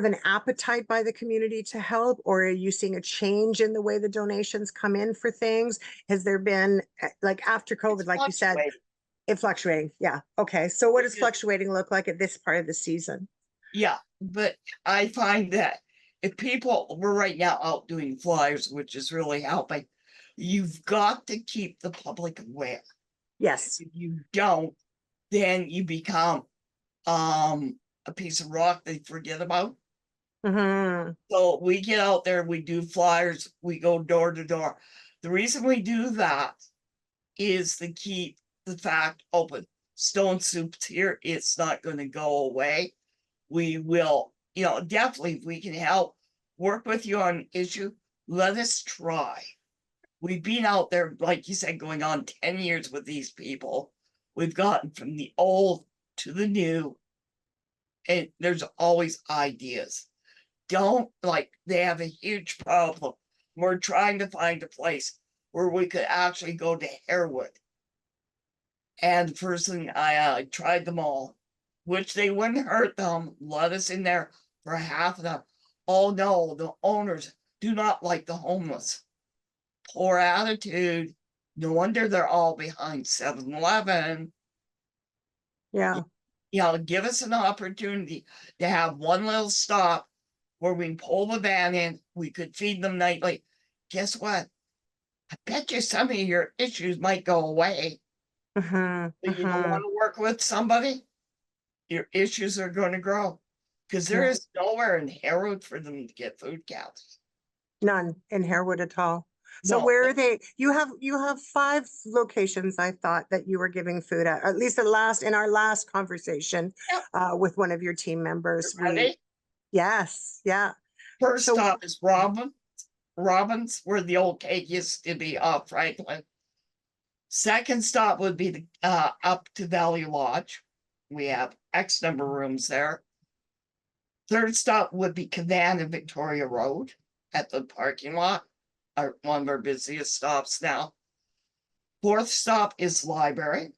an appetite by the community to help, or are you seeing a change in the way the donations come in for things? Has there been, like after It's COVID, like you said, fluctuating. it fluctuating? Yeah. Okay. So what does fluctuating look like at this part of the season? Yeah, but I find that if people, we're right now out doing flyers, which is really helping, you've got to keep the public aware. Yes. If you don't, then you become a piece of rock they forget about. Hmm. So we get out there, we do flyers, we go door to door. The reason we do that is to keep the fact open. Stone Soup's here, it's not going to go away. We will, you know, definitely, if we can help work with you on an issue, let us try. We've been out there, like you said, going on 10 years with these people. We've gotten from the old to the new, and there's always ideas. Don't, like, they have a huge problem. We're trying to find a place where we could actually go to Harewood. And the first thing I tried them all, which they wouldn't hurt them, let us in there for half of them. Oh no, the owners do not like the homeless. Poor attitude. No wonder they're all behind 7-Eleven. Yeah. You know, give us an opportunity to have one little stop where we pull the van in, we could feed them nightly. Guess what? I bet you some of your issues might go away. Mhm, But you don't mhm. want to work with somebody, your issues are going to grow. Because there Yeah. is nowhere in Harewood for them to get food counts. None in Harewood at all. So No, where are they? You have 5 locations, I thought, that you were giving food at least in our last conversation yep, with one of your team members. ready? Yes, yeah. First So, stop is Robbins, where the old cake used to be off Franklin. Second stop would be the up to Valley Lodge. We have X number of rooms there. Third stop would be Cavan and Victoria Road at the parking lot, one of our busiest stops now. Fourth stop is library.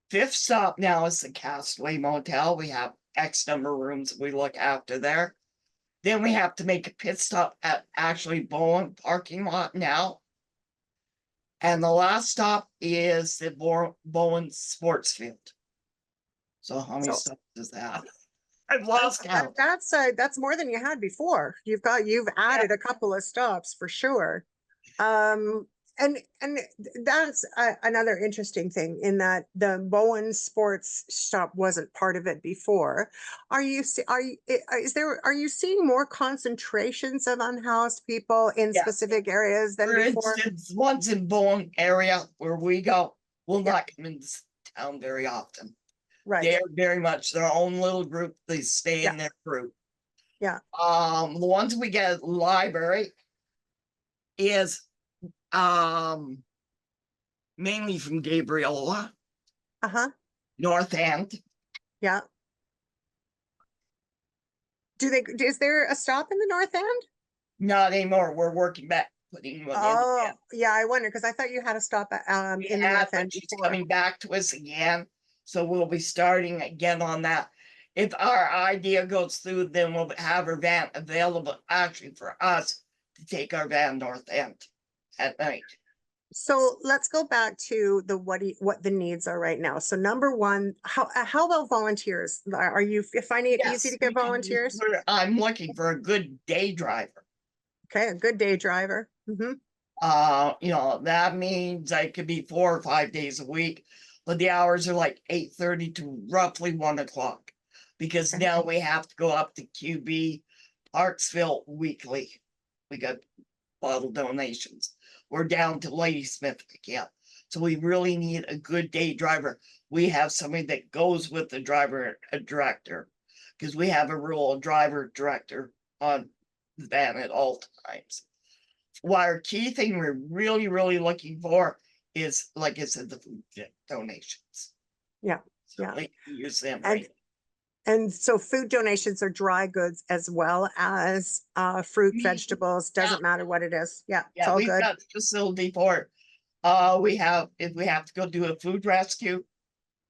Fifth stop now is the Castaway Motel. We have X number of rooms we look after there. Then we have to make a pit stop at actually Bowen parking lot now. And the last stop is the Bowen Sports Field. So how many so stops is that? I've lost count. that's more than you had before. You've added a couple of stops for sure. Um, and that's another interesting thing in that the Bowen Sports Shop wasn't part of it before. Are you are you seeing more concentrations of unhoused people in Yes. specific areas than For before? instance, ones in Bowen area where we go will Yeah. not come into town very often. Right. They're very much their own little group. They stay Yeah. in their group. Yeah. The ones we get at the library is mainly from Gabriola, Uh-huh. North End. Yeah. Is there a stop in the North End? Not anymore. We're working back, putting one in Oh, again. yeah, I wonder because I thought you had a stop We in the had, North but End she's before. coming back to us again. So we'll be starting again on that. If our idea goes through, then we'll have our van available actually for us to take our van North End at night. So let's go back to what the needs are right now. So number one, how about volunteers? Are you finding it easy Yes, to get volunteers? I'm looking for a good day driver. Okay, a good day driver. That means I could be 4 or 5 days a week, but the hours are like 8:30 to roughly 1 o'clock. Because Okay. now we have to go up to QB Parksville weekly. We got bottle donations. We're down to Ladysmith again. So we really need a good day driver. We have somebody that goes with the driver, a director, because we have a rural driver director on the van at all times. Well, our key thing we're really, really looking for is, like I said, the food donations. Yeah. So Yeah. we can use them, And right? and so food donations are dry goods as well as fruit, vegetables, Yeah, doesn't matter what it is. Yeah, it's yeah, all we've good. got the facility for it. If we have to go do a food rescue,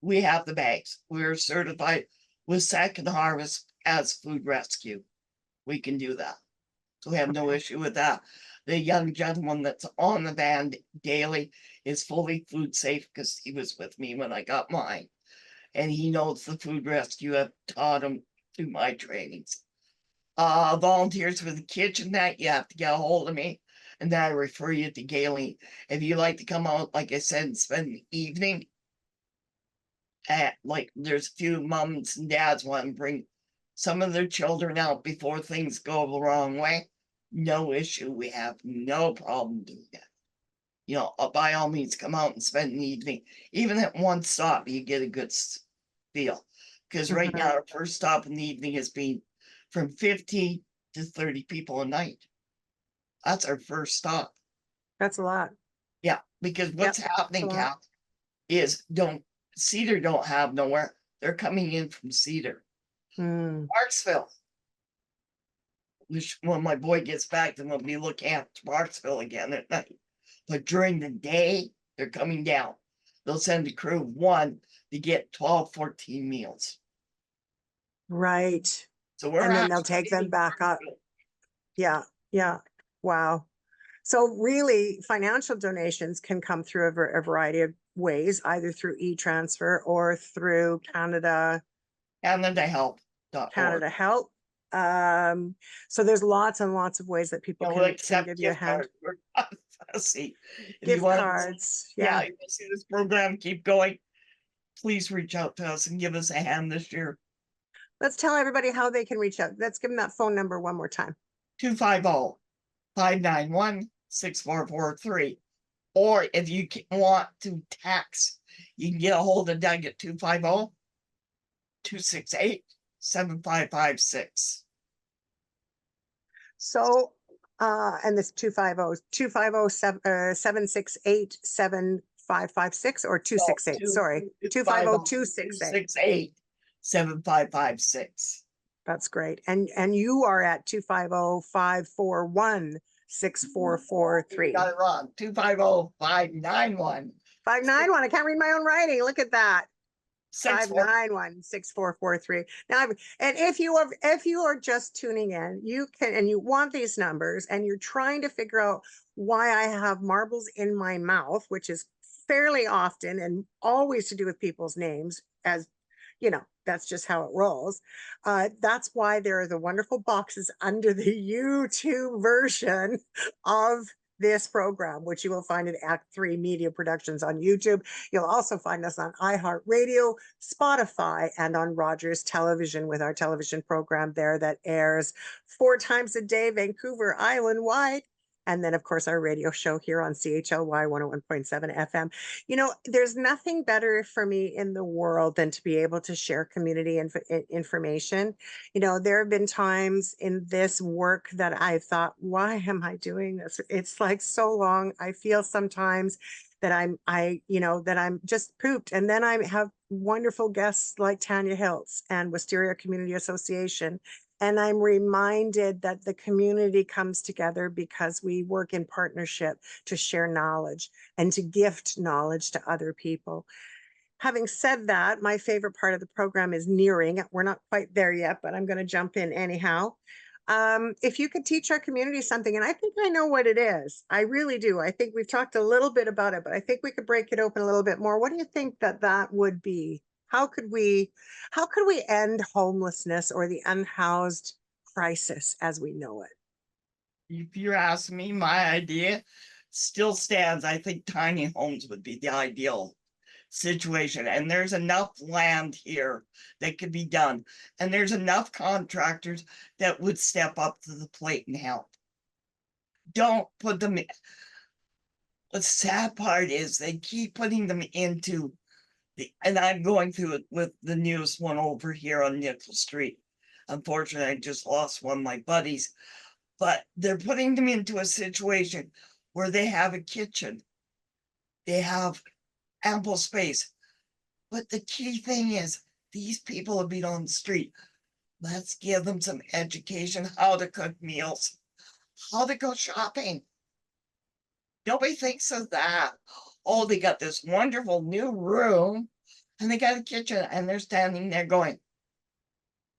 we have the bags. We're certified with Second Harvest as food rescue. We can do that. So we have no issue with that. The young gentleman that's on the van daily is fully food safe because he was with me when I got mine. And he knows the food rescue. I've taught him through my trainings. Volunteers for the kitchen, that you have to get a hold of me, and then I refer you to Galen. If you like to come out, like I said, and spend the evening at, like, there's a few moms and dads want to bring some of their children out before things go the wrong way. No issue. We have no problem doing that. By all means, come out and spend an evening. Even at one stop, you get a good feel. Because right now, our first stop in the evening has been from 15 to 30 people a night. That's our first stop. That's a lot. Yeah, because what's happening, a lot. Cal, is Cedar don't have nowhere. They're coming in from Cedar. Parksville. Which when my boy gets back, then we'll be looking at Parksville again at night. But during the day, they're coming down. They'll send a crew of 1 to get 12, 14 meals. Right. So we're And then they'll take them back up. Yeah. Yeah. Wow. So really, financial donations can come through a variety of ways, either through e-transfer or through Canada CanadaHelp.org. Help. So there's lots and lots of ways that people We'll can accept give you a gift hand. cards. We're not fussy. If you Gift want, cards, yeah, yeah. you see this program keep going, please reach out to us and give us a hand this year. Let's tell everybody how they can reach out. Let's give them that phone number one more time. 250-591-6443. Or if you want to text, you can get a hold of Doug at 250-268-7556. So, and this 250-768-7556 or 268, sorry, 250-268. 268-7556. That's great. And you are at 250-541-6443. Got it wrong. 250-591. 591. I can't read my own writing. Look at that. 591-6443. Now, and if you are just tuning in, you can, and you want these numbers and you're trying to figure out why I have marbles in my mouth, which is fairly often and always to do with people's names, as you know, that's just how it rolls. That's why there are the wonderful boxes under the YouTube version of this program, which you will find at Act3 Media Productions on YouTube. You'll also find us on iHeartRadio, Spotify, and on Rogers Television with our television program there that airs 4 times a day, Vancouver Island wide. And then, of course, our radio show here on CHLY 101.7 FM. You know, there's nothing better for me in the world than to be able to share community information. You know, there have been times in this work that I thought, why am I doing this? It's like so long. I feel sometimes that I'm just pooped. And then I have wonderful guests like Tanya Hiltz and Wisteria Community Association. And I'm reminded that the community comes together because we work in partnership to share knowledge and to gift knowledge to other people. Having said that, my favorite part of the program is nearing. We're not quite there yet, but I'm going to jump in anyhow. If you could teach our community something, and I think I know what it is. I really do. I think we've talked a little bit about it, but I think we could break it open a little bit more. What do you think that would be? How could we end homelessness or the unhoused crisis as we know it? If you're asking me, my idea still stands. I think tiny homes would be the ideal situation. And there's enough land here that could be done. And there's enough contractors that would step up to the plate and help. Don't put them in. The sad part is they keep putting them into and I'm going through it with the newest one over here on Nickel Street. Unfortunately, I just lost one of my buddies, but they're putting them into a situation where they have a kitchen. They have ample space. But the key thing is these people have been on the street. Let's give them some education, how to cook meals, how to go shopping. Nobody thinks of that. Oh, they got this wonderful new room and they got a kitchen and they're standing there going,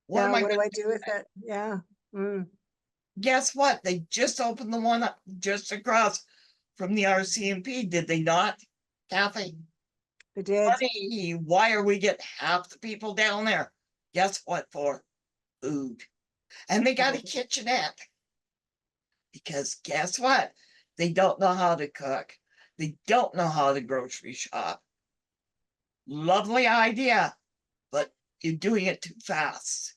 what am I What do gonna I do with it? Yeah. Mm. Guess what? They just opened the one up just across from the RCMP, did they not, Kathy? They did. Funny, why are we getting half the people down there? Guess what for? Food. And they got a kitchenette. Because guess what? They don't know how to cook. They don't know how to grocery shop. Lovely idea, but you're doing it too fast.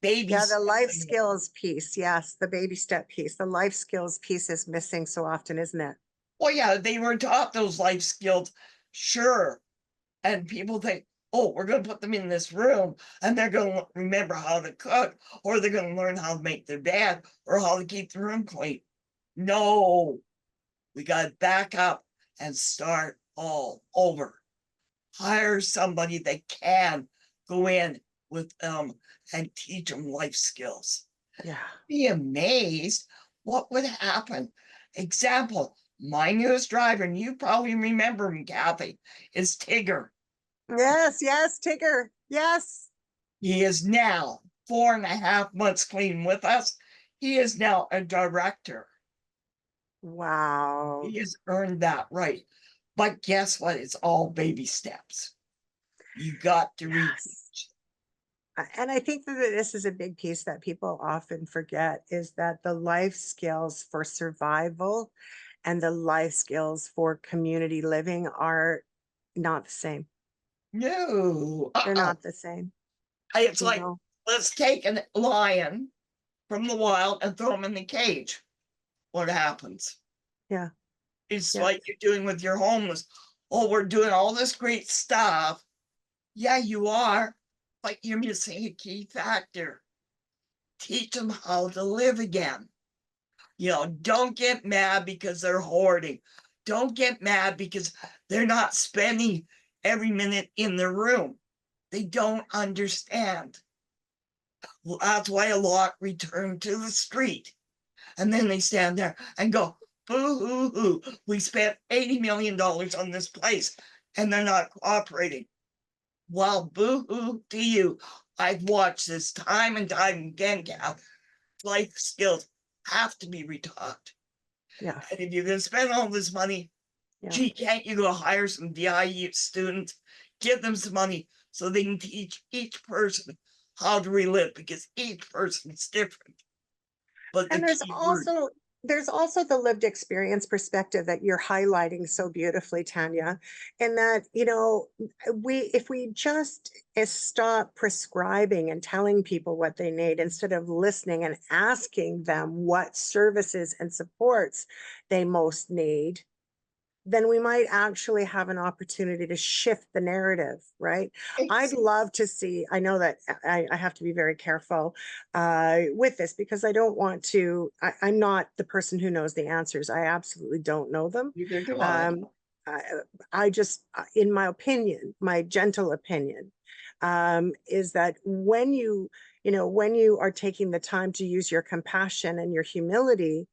Baby. Yeah, the life skills piece. Yes, the baby step piece. The life skills piece is missing so often, isn't it? Well, yeah, they were taught those life skills, sure. And people think, oh, we're going to put them in this room and they're going to remember how to cook, or they're going to learn how to make their bed or how to keep the room clean. No, we got to back up and start all over. Hire somebody that can go in with them and teach them life skills. Yeah. Be amazed what would happen. Example, my newest driver, and you probably remember him, Kathy, is Tigger. Yes, Tigger. Yes. He is now 4.5 months clean with us. He is now a director. Wow. He has earned that right. But guess what? It's all baby steps. You got to reach. And I think that this is a big piece that people often forget is that the life skills for survival and the life skills for community living are not the same. No, They're not the same, it's you like, know? let's take a lion from the wild and throw him in the cage. What happens? Yeah, It's yeah. like you're doing with your homeless. Oh, we're doing all this great stuff. Yeah, you are, but you're missing a key factor. Teach them how to live again. Don't get mad because they're hoarding. Don't get mad because they're not spending every minute in their room. They don't understand. Well, that's why a lot return to the street. And then they stand there and go, boo hoo hoo. We spent $80 million on this place and they're not cooperating. Well, boo hoo to you. I've watched this time and time again, Cal. Life skills have to be retaught. Yeah, And if you're going to spend all this money, yeah. gee, can't you go hire some DIU students, give them some money so they can teach each person how to relive because each person is different. But the And key word, there's also the lived experience perspective that you're highlighting so beautifully, Tanya, in that, we if we just stop prescribing and telling people what they need instead of listening and asking them what services and supports they most need, then we might actually have an opportunity to shift the narrative, right? I'd it's love to see, I know that I have to be very careful with this because I don't want to, I'm not the person who knows the answers. I absolutely don't know them. either do I. Um, I, I just, in my opinion, my gentle opinion, is that when you are taking the time to use your compassion and your humility,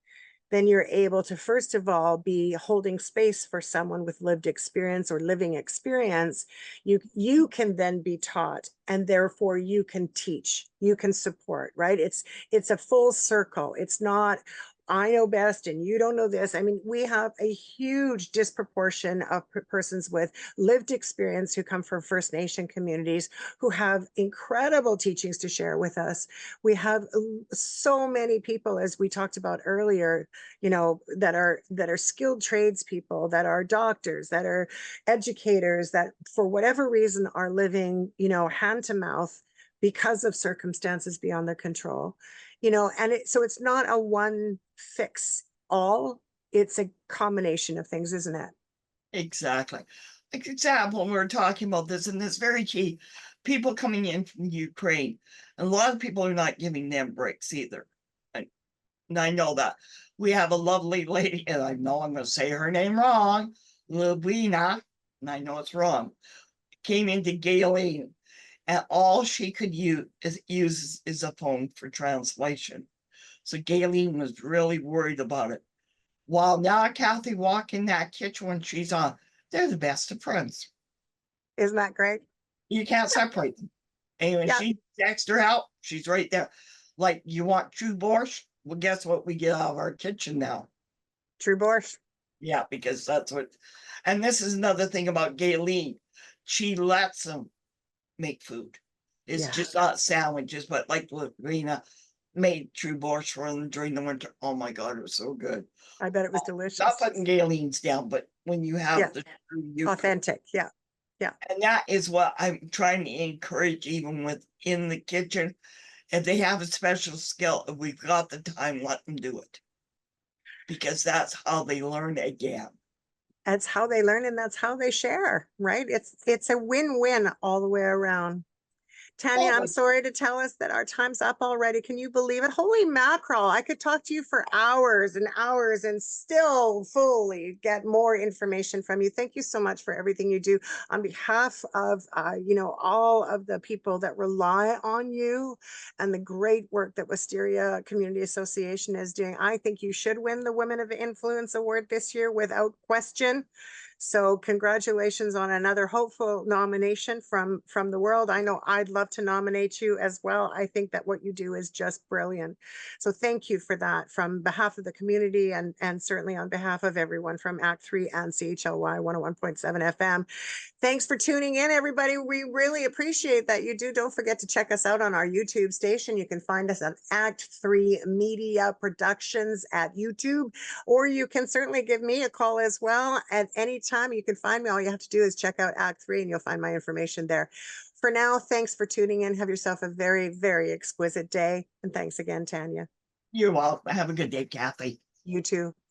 then you're able to, first of all, be holding space for someone with lived experience or living experience. You can then be taught, and therefore you can teach, you can support, right? It's a full circle. It's not, I know best and you don't know this. I mean, we have a huge disproportion of persons with lived experience who come from First Nation communities who have incredible teachings to share with us. We have so many people, as we talked about earlier, that are skilled tradespeople, that are doctors, that are educators, that for whatever reason are living, hand to mouth because of circumstances beyond their control. So it's not a one fix all, it's a combination of things, isn't it? Exactly. Like example, we were talking about this, and this very key. People coming in from Ukraine, and a lot of people are not giving them breaks either. And, and I know that. We have a lovely lady, and I know I'm going to say her name wrong, Lubina, and I know it's wrong, came into Galen, and all she could use is a phone for translation. So Galen was really worried about it. While now Kathy walk in that kitchen when she's on, they're the best of friends. Isn't that great? You can't separate them. And when Yeah, she texts her out, she's right there. Like, you want true borscht? Well, guess what we get out of our kitchen now? true borscht. Yeah, because that's what. And this is another thing about Gayleen. She lets them make food. It's Yeah, just not sandwiches, but like Lena made true borscht for them during the winter. Oh my God, it was so good. I bet it was Not delicious. putting Galen's down, but when you Yeah, have the true Ukraine. authentic. Yeah, yeah. And that is what I'm trying to encourage, even with in the kitchen. If they have a special skill, if we've got the time, let them do it. Because that's how they learn again. That's how they learn and that's how they share, right? It's a win-win all the way around. Tanya, I'm Oh, sorry to tell us that our time's up already. Can you believe it? Holy mackerel. I could talk to you for hours and hours and still fully get more information from you. Thank you so much for everything you do on behalf of, all of the people that rely on you and the great work that Wisteria Community Association is doing. I think you should win the Women of Influence Award this year without question. So congratulations on another hopeful nomination from the world. I know I'd love to nominate you as well. I think that what you do is just brilliant. So thank you for that from behalf of the community and certainly on behalf of everyone from Act 3 and CHLY 101.7 FM. Thanks for tuning in, everybody. We really appreciate that you do. Don't forget to check us out on our YouTube station. You can find us at Act 3 Media Productions at YouTube, or you can certainly give me a call as well at any time. You can find me. All you have to do is check out Act 3 and you'll find my information there. For now, thanks for tuning in. Have yourself a very, very exquisite day. And thanks again, Tanya. You're welcome. Have a good day, Kathy. You too.